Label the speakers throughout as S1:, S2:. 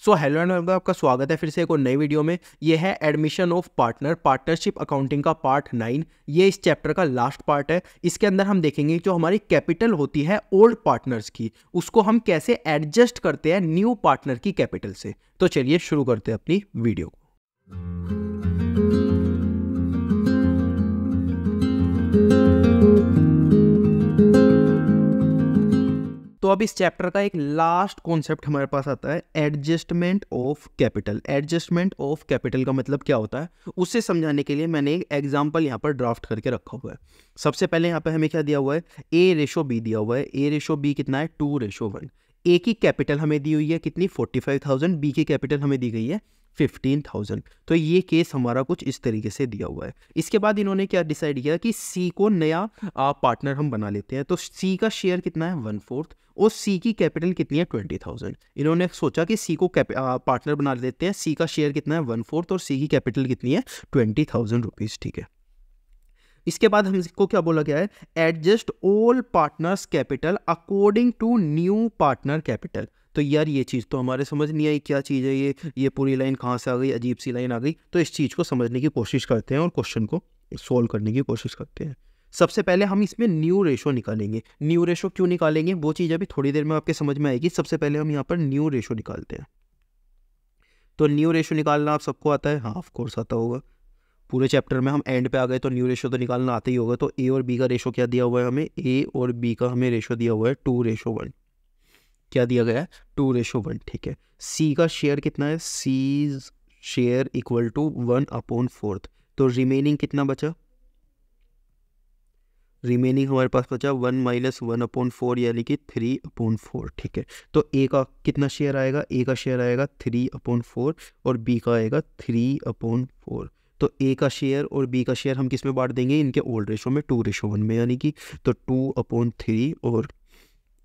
S1: So hello and आपका स्वागत है फिर से एक और नई वीडियो में। ये है admission of partner partnership accounting का पार्ट 9। ये इस चैप्टर का लास्ट पार्ट है। इसके अंदर हम देखेंगे जो हमारी कैपिटल होती है ओल्ड पार्टनर्स की, उसको हम कैसे एडजस्ट करते हैं न्यू पार्टनर की कैपिटल से। तो चलिए शुरू करते हैं अपनी वीडियो को। तो अब इस चैप्टर का एक लास्ट कॉन्सेप्ट हमारे पास आता है adjustment of capital. Adjustment of capital का मतलब क्या होता है, उससे समझाने के लिए मैंने एक एग्जांपल यहाँ पर ड्राफ्ट करके रखा हुआ है। सबसे पहले यहाँ पे हमें क्या दिया हुआ है, A/B दिया हुआ है। A/B कितना है 2:1। ए की कैपिटल हमें दी हुई है कितनी 45,000, बी की कैपिटल हमें दी गई है 15,000। तो ये केस हमारा कुछ इस तरीके से दिया हुआ है। इसके बाद इन्होंने क्या डिसाइड किया कि सी को नया पार्टनर हम बना लेते हैं। तो सी का शेयर कितना है 1/4 और सी की कैपिटल कितनी है 20,000। इन्होंने सोचा कि सी को पार्टनर बना लेते हैं। सी का शेयर कितना है 1/4 और सी की कैपिटल कितनी है 20,000 रुपीज़। ठीक है, इसके बाद हमको क्या बोला गया है, adjust all partners capital according to new partner capital. तो यार ये चीज़ तो हमारे समझ नहीं आई, क्या चीज़ है ये पूरी लाइन कहाँ से आ गई, अजीब सी लाइन आ गई। तो इस चीज़ को समझने की कोशिश करते हैं और क्वेश्चन को सोल्व करने की कोशिश करते हैं। सबसे पहले हम इसमें न्यू रेशो निकालेंगे। न्यू रेशो क्यों निकालेंगे वो चीज़ अभी थोड़ी देर में आपके समझ में आएगी। सबसे पहले हम यहाँ पर न्यू रेशो निकालते हैं। तो न्यू रेशो निकालना आप सबको आता है, हाँ ऑफ कोर्स आता होगा। पूरे चैप्टर में हम एंड पे आ गए तो न्यू रेशो तो निकालना आता ही होगा। तो ए और बी का रेशो क्या दिया हुआ है हमें, ए और बी का हमें रेशो दिया हुआ है 2:1। क्या दिया गया है 2:1। ठीक है, सी का शेयर कितना है, सी शेयर इक्वल टू 1/4। तो रिमेनिंग कितना बचा, रिमेनिंग हमारे पास बचा 1 - 1/4 यानी कि 3/4। ठीक है, तो ए का कितना शेयर आएगा, ए का शेयर आएगा 3/4 और बी का आएगा 3/4। तो ए का शेयर और बी का शेयर हम किस में बांट देंगे, इनके ओल्ड रेशो में 2:1 में, यानी कि तो 2/3 और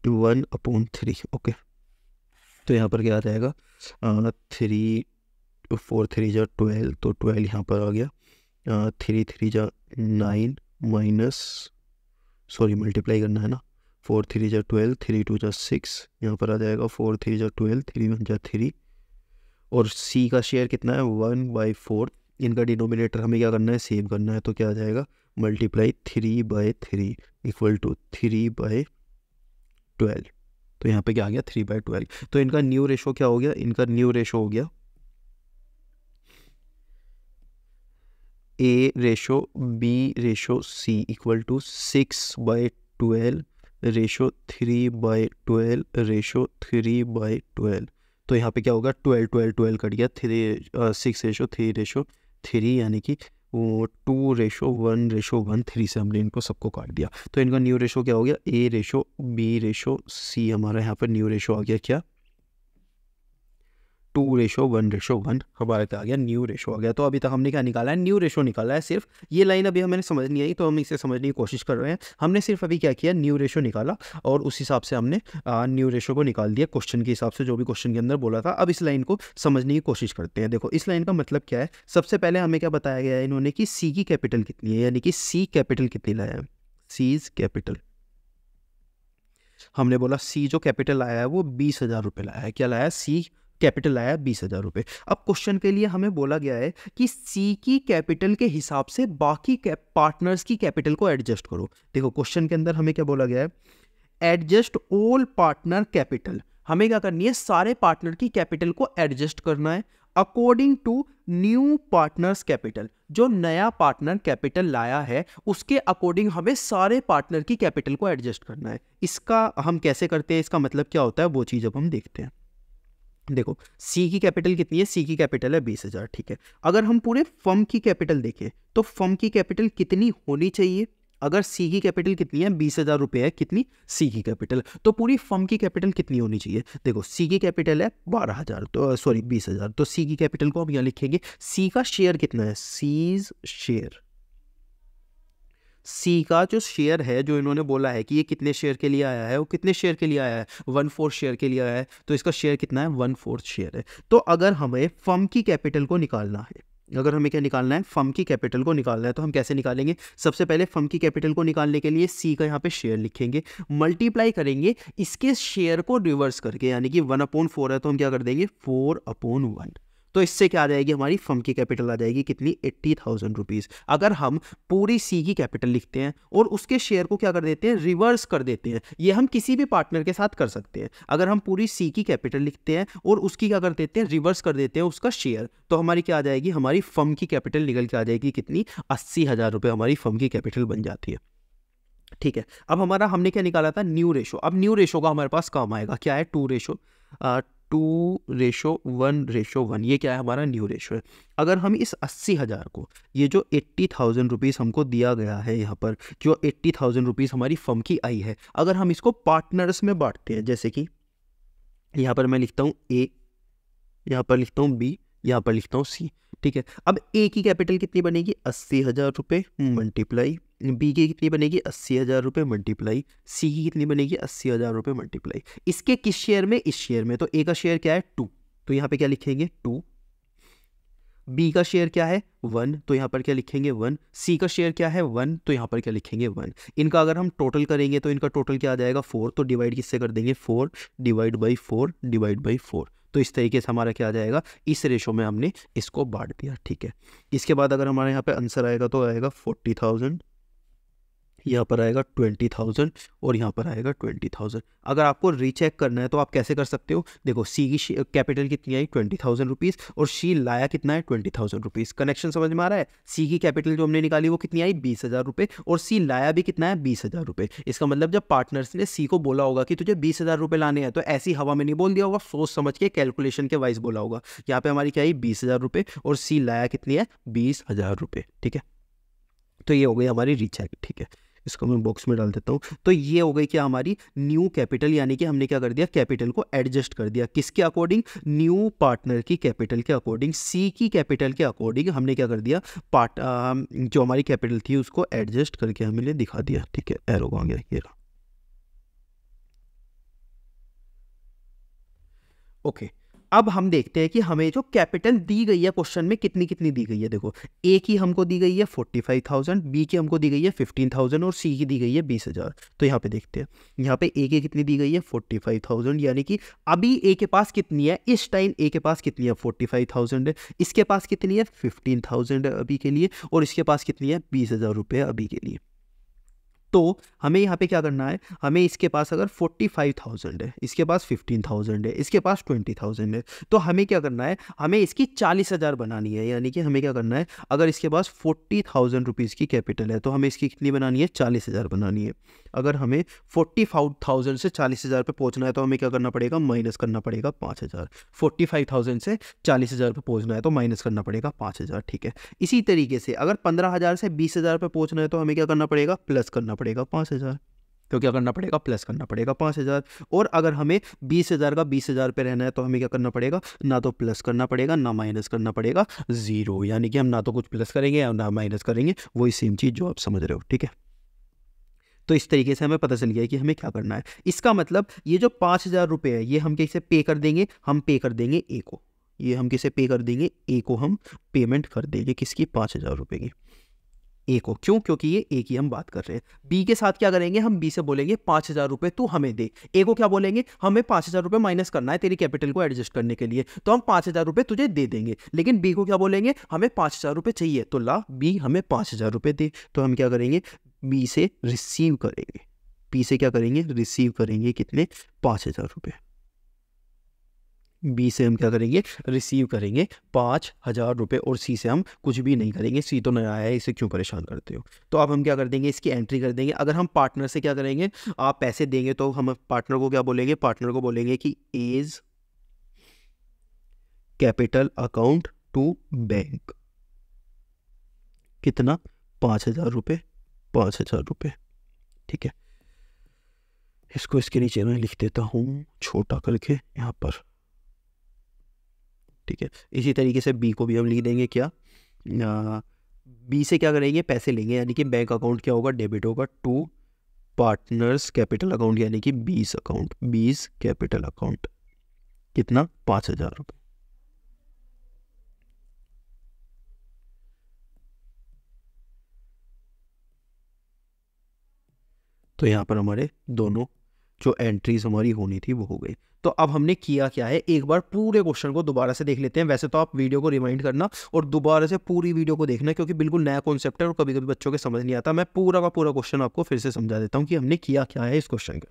S1: 1/3। ओके, तो यहाँ पर क्या आ जाएगा 3 4 3 जा 12, तो 12 यहाँ पर आ गया। 3 3 जा 9 माइनस सॉरी मल्टीप्लाई करना है ना, 4 3 जा 12, 3 2 जा 6, यहाँ पर आ जाएगा 4 3 जा 12, 3 1 जा 3। और सी का शेयर कितना है 1/4। इनका डिनोमिनेटर हमें क्या करना है, सेम करना है। तो क्या आ जाएगा मल्टीप्लाई 3/3 इक्वल टू 3/12। तो यहाँ पे क्या आ गया 3/12। तो इनका न्यू रेशो क्या हो गया, इनका न्यू रेशो हो गया A/B/C equal to 6/12 ratio 3/12 ratio 3/12। तो यहाँ पे क्या होगा 12 12 12 कट गया, 6/3 यानी कि 2:1:1 3 से हमने इनको सबको काट दिया। तो इनका न्यू रेशो क्या हो गया, A/B/C हमारा यहाँ पर न्यू रेशो आ गया क्या 2:1:1 हमारे आ गया, न्यू रेशो आ गया। तो अभी तक हमने क्या निकाला है, न्यू रेशो निकाला है। सिर्फ ये लाइन अभी हमें समझ नहीं आई तो हम इसे समझने की कोशिश कर रहे हैं। हमने सिर्फ अभी क्या किया, न्यू रेशो निकाला और उस हिसाब से हमने न्यू रेशो को निकाल दिया क्वेश्चन के हिसाब से, जो भी क्वेश्चन के अंदर बोला था। अब इस लाइन को समझने की कोशिश करते हैं। देखो इस लाइन का मतलब क्या है, सबसे पहले हमें क्या बताया गया है इन्होंने कि सी की कैपिटल कितनी है, यानी कि सी कैपिटल कितनी लाया है, सीज कैपिटल। हमने बोला सी जो कैपिटल आया है वो 20,000 रुपये लाया है। क्या लाया है, सी कैपिटल लाया है 20,000 रुपये। अब क्वेश्चन के लिए हमें बोला गया है कि सी की कैपिटल के हिसाब से बाकी पार्टनर्स की कैपिटल को एडजस्ट करो। देखो क्वेश्चन के अंदर हमें क्या बोला गया है, एडजस्ट ऑल पार्टनर कैपिटल। हमें क्या करनी है, सारे पार्टनर की कैपिटल को एडजस्ट करना है according to new partners capital. जो नया पार्टनर कैपिटल लाया है उसके अकॉर्डिंग हमें सारे पार्टनर की कैपिटल को एडजस्ट करना है। इसका हम कैसे करते हैं, इसका मतलब क्या होता है वो चीज़ अब हम देखते हैं। देखो सी की कैपिटल कितनी है, सी की कैपिटल है 20,000। ठीक है, अगर हम पूरे फर्म की कैपिटल देखें तो फर्म की कैपिटल कितनी होनी चाहिए, अगर सी की कैपिटल कितनी है 20,000 रुपये है, कितनी सी की कैपिटल, तो पूरी फर्म की कैपिटल कितनी होनी चाहिए। देखो सी की कैपिटल है 12,000, तो सॉरी 20,000, तो सी की कैपिटल को हम यहाँ लिखेंगे। सी का शेयर कितना है, सीज शेयर, सी का जो शेयर है जो इन्होंने बोला है कि ये कितने शेयर के लिए आया है, वो कितने शेयर के लिए आया है 1/4 शेयर के लिए आया है। तो इसका शेयर कितना है 1/4 शेयर है। तो अगर हमें फर्म की कैपिटल को निकालना है अगर हमें क्या निकालना है, फर्म की कैपिटल को निकालना है, तो हम कैसे निकालेंगे? सबसे पहले फर्म की कैपिटल को निकालने के लिए सी का यहाँ पे शेयर लिखेंगे, मल्टीप्लाई करेंगे इसके शेयर को रिवर्स करके, यानी कि 1/4 है तो हम क्या कर देंगे 4/1। तो इससे क्या आ जाएगी, हमारी फर्म की कैपिटल आ जाएगी कितनी, 80,000 रुपीज़। अगर हम पूरी सी की कैपिटल लिखते हैं और उसके शेयर को क्या कर देते हैं, रिवर्स कर देते हैं, ये हम किसी भी पार्टनर के साथ कर सकते हैं। अगर हम पूरी सी की कैपिटल लिखते हैं और उसकी क्या कर देते हैं, रिवर्स कर देते हैं उसका शेयर, तो हमारी क्या आ जाएगी, हमारी फर्म की कैपिटल निकल के आ जाएगी कितनी, 80,000 रुपये हमारी फर्म की कैपिटल बन जाती है। ठीक है, अब हमारा हमने क्या निकाला था, न्यू रेशो। अब न्यू रेशो का हमारे पास काम आएगा, क्या है, 2:1:1। ये क्या है, हमारा न्यू रेशो है। अगर हम इस 80,000 को, ये जो 80,000 रुपीज़ हमको दिया गया है यहाँ पर, जो 80,000 रुपीज़ हमारी फर्म की आई है, अगर हम इसको पार्टनर्स में बांटते हैं, जैसे कि यहाँ पर मैं लिखता हूँ ए, यहाँ पर लिखता हूँ बी, यहाँ पर लिखता हूँ सी। ठीक है, अब ए की कैपिटल कितनी बनेगी, 80,000 रुपये मल्टीप्लाई, बी की कितनी बनेगी, 80,000 रुपये मल्टीप्लाई, सी की कितनी बनेगी, 80,000 रुपये मल्टीप्लाई। इसके किस शेयर में, इस शेयर में, तो ए का शेयर क्या है 2, तो यहाँ पे क्या लिखेंगे 2। बी का शेयर क्या है 1, तो यहाँ पर क्या लिखेंगे 1। सी का शेयर क्या है 1, तो यहाँ पर क्या लिखेंगे 1। इनका अगर हम टोटल करेंगे तो इनका टोटल क्या आ जाएगा 4, तो डिवाइड किससे कर देंगे, 4 डिवाइड बाई 4 डिवाइड बाई 4। तो इस तरीके से हमारा क्या आ जाएगा, इस रेशो में हमने इसको बांट दिया। ठीक है, इसके बाद अगर हमारे यहाँ पे आंसर आएगा तो आएगा 40,000, यहाँ पर आएगा 20,000 और यहाँ पर आएगा 20,000। अगर आपको रीचेक करना है तो आप कैसे कर सकते हो, देखो सी की कैपिटल कितनी आई 20,000 रुपीज़ और सी लाया कितना है 20,000 रुपीज़। कनेक्शन समझ में आ रहा है? सी की कैपिटल जो हमने निकाली वो कितनी आई 20,000 रुपये और सी लाया भी कितना है 20,000 रुपये। इसका मतलब जब पार्टनर्स ने सी को बोला होगा कि तुझे 20,000 रुपये लाने हैं तो ऐसी हवा में नहीं बोल दिया होगा, सोच समझ के कैलकुलेशन के वाइज बोला होगा। यहाँ पे हमारी क्या आई 20,000 रुपये और सी लाया कितनी है 20,000 रुपये। ठीक है, तो ये हो गई हमारी रीचेक। ठीक है, इसको मैं बॉक्स में डाल देता हूँ। तो ये हो गई क्या हमारी न्यू कैपिटल, यानी कि हमने क्या कर दिया, कैपिटल को एडजस्ट कर दिया किसके अकॉर्डिंग, न्यू पार्टनर की कैपिटल के अकॉर्डिंग, सी की कैपिटल के अकॉर्डिंग हमने क्या कर दिया, जो हमारी कैपिटल थी उसको एडजस्ट करके हमने दिखा दिया। ठीक है, एरो आ गया ये रहा। ओके, अब हम देखते हैं कि हमें जो कैपिटल दी गई है क्वेश्चन में कितनी कितनी दी गई है। देखो, ए की हमको दी गई है 45,000, बी की हमको दी गई है 15,000 और सी की दी गई है 20,000। तो यहाँ पे देखते हैं, यहाँ पे ए की कितनी दी गई है 45,000, यानी कि अभी ए के पास कितनी है, इस टाइम ए के पास कितनी है 45,000 है, इसके पास कितनी है 15,000 है अभी के लिए, और इसके पास कितनी है 20,000 रुपये अभी के लिए। तो हमें यहाँ पे क्या करना है, हमें इसके पास अगर 45,000 है, इसके पास 15,000 है, इसके पास 20,000 है, तो हमें क्या करना है, हमें इसकी 40,000 बनानी है। यानी कि हमें क्या करना है, अगर इसके पास 40,000 रुपीज़ की कैपिटल है तो हमें इसकी कितनी बनानी है, 40,000 बनानी है। अगर हमें 45,000 से 40,000 पे पहुँचना है तो हमें क्या करना पड़ेगा, माइनस करना पड़ेगा 5,000। 45,000 से 40,000 पे पहुँचना है तो माइनस करना पड़ेगा 5,000। ठीक है, इसी तरीके से अगर 15,000 से 20,000 पे पहुँचना है तो हमें क्या करना पड़ेगा, प्लस करना पड़ेगा 5,000। तो क्या करना पड़ेगा, प्लस करना पड़ेगा 5,000। और अगर हमें 20,000 का 20,000 पे रहना है तो हमें क्या करना पड़ेगा, ना तो प्लस करना पड़ेगा ना माइनस करना पड़ेगा, जीरो। यानी कि हम ना तो कुछ प्लस करेंगे या ना माइनस करेंगे, वही सेम चीज़ जो आप समझ रहे हो। ठीक है, तो इस तरीके से हमें पता चल गया कि हमें क्या करना है। इसका मतलब ये जो 5,000 रुपये है ये हम कैसे पे कर देंगे, हम पे कर देंगे ए को, ये हम किसे पे कर देंगे, ए को हम पेमेंट कर देंगे, किसकी, 5,000 रुपये की, ए को। क्यों, क्योंकि ये ए की हम बात कर रहे हैं। बी के साथ क्या करेंगे, हम बी से बोलेंगे 5,000 रुपये तू हमें दे। ए को क्या बोलेंगे, हमें 5,000 रुपये माइनस करना है तेरी कैपिटल को एडजस्ट करने के लिए, तो हम 5,000 रुपये तुझे दे देंगे। लेकिन बी को क्या बोलेंगे, हमें 5,000 रुपये चाहिए, तो ला बी हमें 5,000 रुपये दे। तो हम क्या करेंगे, बी से रिसीव करेंगे, बी से क्या करेंगे, रिसीव करेंगे कितने, 5,000 रुपये। बी से हम क्या करेंगे, रिसीव करेंगे 5,000 रुपये, और सी से हम कुछ भी नहीं करेंगे, सी तो नया आया है, इसे क्यों परेशान करते हो। तो अब हम क्या कर देंगे, इसकी एंट्री कर देंगे। अगर हम पार्टनर से क्या करेंगे, आप पैसे देंगे तो हम पार्टनर को क्या बोलेंगे, पार्टनर को बोलेंगे कि as capital account to bank, कितना, 5,000 रुपये, 5,000 रुपये। ठीक है, इसको इसके नीचे मैं लिख देता हूँ छोटा करके यहाँ पर। ठीक है, इसी तरीके से बी को भी हम लिख देंगे क्या, बी से क्या करेंगे, पैसे लेंगे, यानी कि बैंक अकाउंट क्या होगा, डेबिट होगा, टू पार्टनर्स कैपिटल अकाउंट, यानी कि बीस अकाउंट, बीस कैपिटल अकाउंट, कितना, 5,000 रुपये। तो यहाँ पर हमारे दोनों जो एंट्रीज हमारी होनी थी वो हो गई। तो अब हमने किया क्या है, एक बार पूरे क्वेश्चन को दोबारा से देख लेते हैं। वैसे तो आप वीडियो को रिमाइंड करना और दोबारा से पूरी वीडियो को देखना, क्योंकि बिल्कुल नया कॉन्सेप्ट है और कभी कभी बच्चों के समझ नहीं आता। मैं पूरा का पूरा क्वेश्चन आपको फिर से समझा देता हूँ कि हमने किया क्या है इस क्वेश्चन के।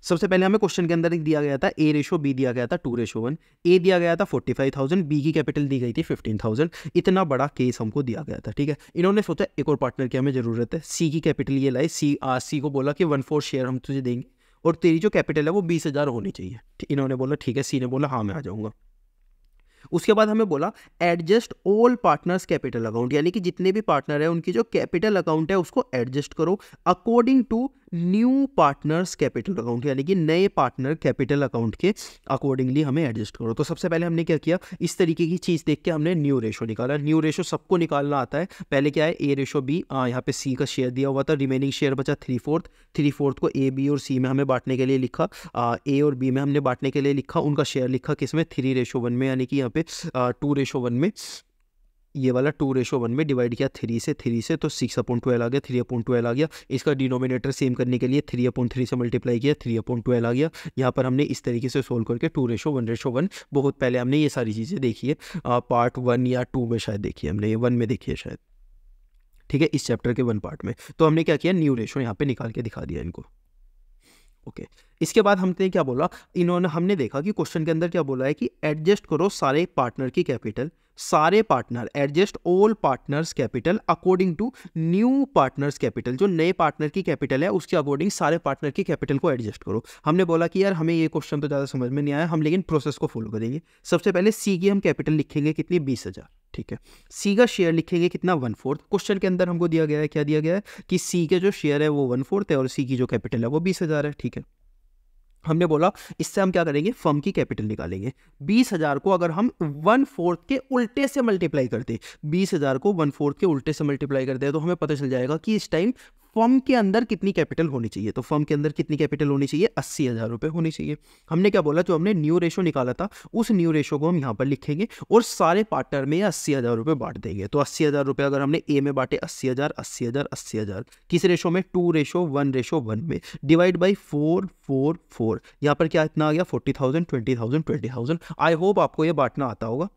S1: सबसे पहले हमें क्वेश्चन के अंदर एक दिया गया था A/B दिया गया था 2:1, ए दिया गया था 45,000, बी की कैपिटल दी गई थी 15,000। इतना बड़ा केस हमको दिया गया था, ठीक है। इन्होंने सोचा एक और पार्टनर की हमें जरूरत है, सी की कैपिटल ये लाई, सी को बोला कि 1/4 शेयर हम तुझे देंगे और तेरी जो कैपिटल है वो 20,000 होनी चाहिए। इन्होंने बोला ठीक है, सी ने बोला हाँ मैं आ जाऊँगा। उसके बाद हमें बोला adjust all partners capital account, यानी कि जितने भी पार्टनर है उनकी जो कैपिटल अकाउंट है उसको एडजस्ट करो according to new partners capital account, यानी कि नए पार्टनर कैपिटल अकाउंट के अकॉर्डिंगली हमें एडजस्ट करो। तो सबसे पहले हमने क्या किया, इस तरीके की चीज़ देख के हमने न्यू रेशो निकाला। न्यू रेशो सबको निकालना आता है। पहले क्या है A/B, यहाँ पे सी का शेयर दिया हुआ था, रिमेनिंग शेयर बचा 3/4 को A, B और C में हमें बांटने के लिए लिखा, A और B में हमने बांटने के लिए लिखा, उनका शेयर लिखा किसमें 3:1 में, यानी कि यहाँ पे 2:1 में, ये वाला 2:1 में डिवाइड किया 3 से, तो 6/12 आ गया, 3/12 आ गया। इसका डिनोमिनेटर सेम करने के लिए 3/3 से मल्टीप्लाई किया, 3/12 आ गया। यहाँ पर हमने इस तरीके से सोल्व करके 2:1:1, बहुत पहले हमने ये सारी चीज़ें देखी है, पार्ट 1 या 2 में शायद देखी है हमने, ये 1 में देखी है शायद, ठीक है, इस चैप्टर के 1 पार्ट में। तो हमने क्या किया, न्यू रेशो यहाँ पे निकाल के दिखा दिया इनको। ओके इसके बाद हमने क्या बोला, हमने देखा कि क्वेश्चन के अंदर क्या बोला है कि एडजस्ट करो सारे पार्टनर की कैपिटल, सारे partner, adjust all partners capital according to new partners capital, जो नए पार्टनर की कैपिटल है उसके अकॉर्डिंग सारे पार्टनर की कैपिटल को एडजस्ट करो। हमने बोला कि यार हमें ये क्वेश्चन तो ज़्यादा समझ में नहीं आया, हम लेकिन प्रोसेस को फॉलो करेंगे। सबसे पहले सी की हम कैपिटल लिखेंगे कितनी, 20,000, ठीक है। सी का शेयर लिखेंगे कितना, 1/4। क्वेश्चन के अंदर हमको दिया गया है, क्या दिया गया है कि सी के जो शेयर है वो 1/4 है और सी की जो कैपिटल है वो 20,000 है, ठीक है। हमने बोला इससे हम क्या करेंगे, फर्म की कैपिटल निकालेंगे। 20,000 को अगर हम 1/4 के उल्टे से मल्टीप्लाई करते, 20,000 को 1/4 के उल्टे से मल्टीप्लाई करते हैं तो हमें पता चल जाएगा कि इस टाइम फर्म के अंदर कितनी कैपिटल होनी चाहिए। तो फर्म के अंदर कितनी कैपिटल होनी चाहिए, 80,000 रुपये होनी चाहिए। हमने क्या बोला, जो हमने न्यू रेशो निकाला था उस न्यू रेशो को हम यहाँ पर लिखेंगे और सारे पार्टनर में 80,000 रुपये बांट देंगे। तो 80,000 रुपये अगर हमने ए में बांटे, 80,000 80,000 80,000, किस रेशो में, 2:1:1 में, डिवाइड बाई 4 4 4, यहाँ पर क्या इतना आ गया, 40,000 20,000 20,000। आई होप आपको ये बांटना आता होगा।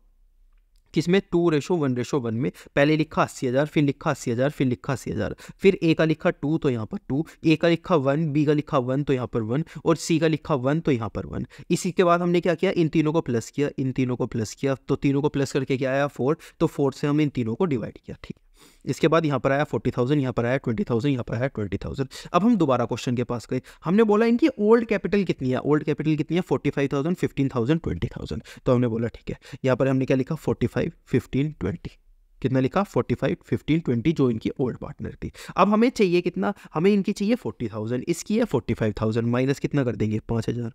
S1: किसमें, 2:1:1 में। पहले लिखा 80,000, फिर लिखा 80,000, फिर लिखा 80,000, फिर ए का लिखा 2 तो यहाँ पर 2, ए का लिखा 1, बी का लिखा 1 तो यहाँ पर 1 और सी का लिखा 1 तो यहाँ पर 1। इसी के बाद हमने क्या किया, इन तीनों को प्लस किया, इन तीनों को प्लस किया, तो तीनों को प्लस करके क्या आया, 4, तो 4 से हम इन तीनों को डिवाइड किया, ठीक। इसके बाद यहाँ पर आया 40,000, यहाँ पर आया 20,000, यहाँ पर आया 20,000। अब हम दोबारा क्वेश्चन के पास गए, हमने बोला इनकी ओल्ड कैपिटल कितनी है, ओल्ड कैपिटल कितनी है, 45,000 15,000 20,000। तो हमने बोला ठीक है, यहाँ पर हमने क्या लिखा, 45 15 20, कितना लिखा, 45 15 20, जो इनकी ओल्ड पार्टनर थी। अब हमें चाहिए कितना, हमें इनकी चाहिए 40,000, इसकी है 45,000, माइनस कितना कर देंगे, 5,000।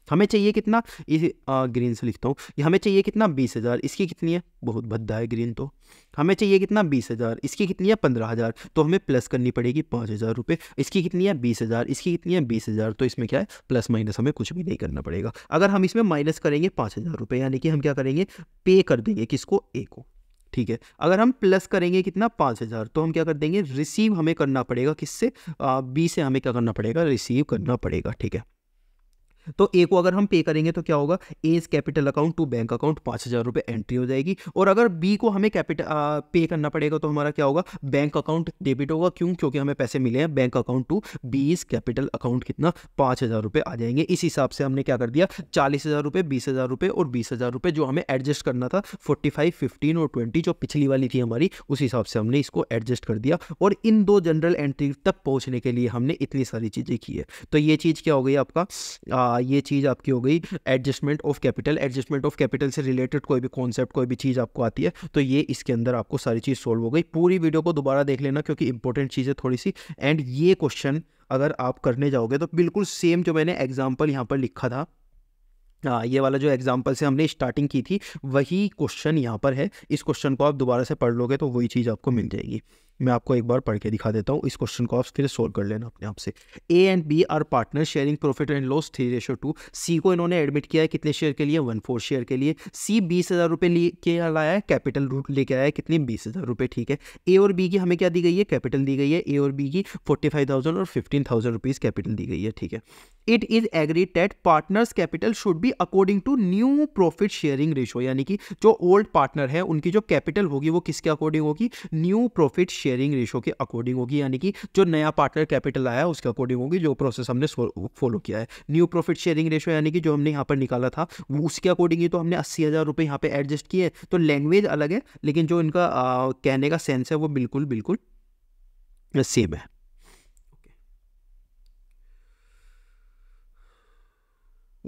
S1: हमें चाहिए कितना, इस ग्रीन से लिखता हूँ, हमें चाहिए कितना, 20,000, इसकी कितनी है, बहुत भद्दा है ग्रीन, तो हमें चाहिए कितना, 20,000, इसकी कितनी है, 15,000, तो हमें प्लस करनी पड़ेगी 5,000 रुपये। इसकी कितनी है, 20,000, इसकी कितनी है, 20,000, तो इसमें क्या है, प्लस माइनस हमें कुछ भी नहीं करना पड़ेगा। अगर हम इसमें माइनस करेंगे 5,000 रुपये, यानी कि हम क्या करेंगे, पे कर देंगे किसको, ए को, ठीक है। अगर हम प्लस करेंगे कितना, 5,000, तो हम क्या कर देंगे, रिसीव हमें करना पड़ेगा किससे, बी से हमें क्या करना पड़ेगा, रिसीव करना पड़ेगा, ठीक है। तो ए को अगर हम पे करेंगे तो क्या होगा, as capital account to bank account 5,000 रुपये एंट्री हो जाएगी। और अगर बी को हमें कैपिटल पे करना पड़ेगा तो हमारा क्या होगा, बैंक अकाउंट डेबिट होगा, क्यों, क्योंकि हमें पैसे मिले हैं, bank account to B's capital account कितना, 5,000 रुपये आ जाएंगे। इस हिसाब से हमने क्या कर दिया, 40,000 रुपये, 20,000 रुपये और 20,000 रुपये जो हमें एडजस्ट करना था, 45 15 और 20 जो पिछली वाली थी हमारी, उस हिसाब से हमने इसको एडजस्ट कर दिया। और इन दो जनरल एंट्री तक पहुँचने के लिए हमने इतनी सारी चीज़ें की है। तो ये चीज़ क्या हो गई आपका, ये चीज़ आपकी हो गई adjustment of capital. Adjustment of capital से रिलेटेड कोई भी कॉन्सेप्ट, कोई भी चीज़ आपको आती है तो ये इसके अंदर आपको सारी चीज़ सोल्व हो गई। पूरी वीडियो को दोबारा देख लेना क्योंकि इंपॉर्टेंट चीज़ है थोड़ी सी। एंड ये क्वेश्चन अगर आप करने जाओगे तो बिल्कुल सेम जो मैंने एग्जाम्पल यहाँ पर लिखा था, ये वाला जो एग्जाम्पल से हमने स्टार्टिंग की थी वही क्वेश्चन यहाँ पर है। इस क्वेश्चन को आप दोबारा से पढ़ लोगे तो वही चीज़ आपको मिल जाएगी। मैं आपको एक बार पढ़ के दिखा देता हूँ, इस क्वेश्चन को आप फिर सोल्व कर लेना अपने आप से। A and B are partner sharing profit and loss 3:2। C को इन्होंने एडमिट किया है कितने शेयर के लिए, 1/4 शेयर के लिए। सी 20,000 रुपये लेके लाया है, कैपिटल रूट लेके आया है कितनी, 20,000 रुपये, ठीक है। ए और बी की हमें क्या दी गई है, कैपिटल दी गई है। ए और बी की 45,000 और 15,000 रुपीज़ कैपिटल दी गई है, ठीक है। It is agreed that partners capital should be according to new profit sharing ratio, यानी कि जो ओल्ड पार्टनर है उनकी जो कैपिटल होगी वो किसके अकॉर्डिंग होगी, न्यू प्रॉफिट शेयरिंग रेशो के अकॉर्डिंग होगी, यानी कि जो नया पार्टनर कैपिटल आया उसके अकॉर्डिंग होगी, जो प्रोसेस हमने फॉलो किया है। न्यू प्रॉफिट शेयरिंग रेशो यानी कि जो हमने यहाँ पर निकाला था वो उसके अकॉर्डिंग ही तो हमने 80,000 रुपये यहाँ पे एडजस्ट किए। तो लैंग्वेज अलग है लेकिन जो इनका कहने का सेंस है वो बिल्कुल बिल्कुल सेम है।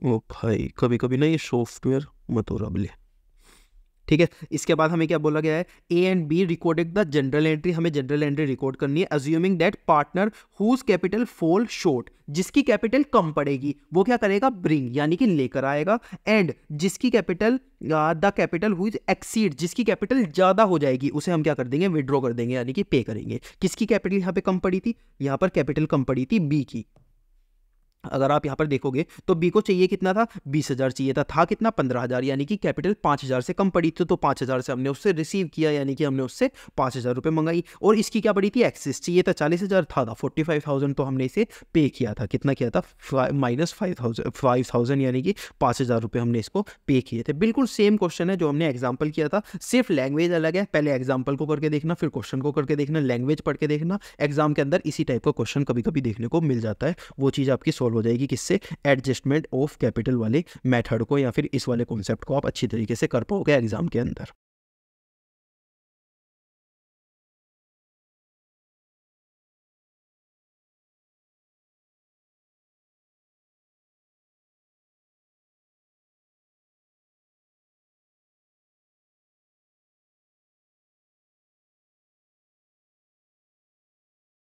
S1: ओ भाई कभी कभी ना ये सॉफ्टवेयर मत हो रहा, ठीक है। इसके बाद हमें क्या बोला गया है, A and B recorded the general entry, हमें जनरल एंट्री रिकॉर्ड करनी है। Assuming that partner whose capital fall short, जिसकी कैपिटल कम पड़ेगी वो क्या करेगा, ब्रिंग यानी कि लेकर आएगा। एंड जिसकी capital the capital whose exceed, जिसकी कैपिटल ज्यादा हो जाएगी उसे हम क्या कर देंगे, विड्रॉ कर देंगे यानी कि पे करेंगे। किसकी कैपिटल यहाँ पे कम पड़ी थी, यहाँ पर कैपिटल कम पड़ी थी बी की। अगर आप यहाँ पर देखोगे तो बी को चाहिए कितना था, 20,000 चाहिए था कितना, 15,000, यानी कि कैपिटल 5,000 से कम पड़ी थी। तो 5,000 से हमने उससे रिसीव किया यानी कि हमने उससे 5,000 रुपये मंगाई। और इसकी क्या पड़ी थी, एक्सेस चाहिए था 40,000 था 45,000, तो हमने इसे पे किया था, कितना किया था, -5,000 यानी कि 5,000 रुपये हमने इसको पे किए थे। बिल्कुल सेम क्वेश्चन है जो हमने एग्जाम्पल किया था, सिर्फ लैंग्वेज अलग है। पहले एग्जाम्पल को करके देखना, फिर क्वेश्चन को करके देखना, लैंग्वेज पढ़ के देखना। एग्जाम के अंदर इसी टाइप का क्वेश्चन कभी कभी देखने को मिल जाता है, वो चीज़ आपकी सॉल्व हो जाएगी किससे, एडजस्टमेंट ऑफ कैपिटल वाले मेथड को या फिर इस वाले कॉन्सेप्ट को आप अच्छी तरीके से कर पाओगे एग्जाम के अंदर।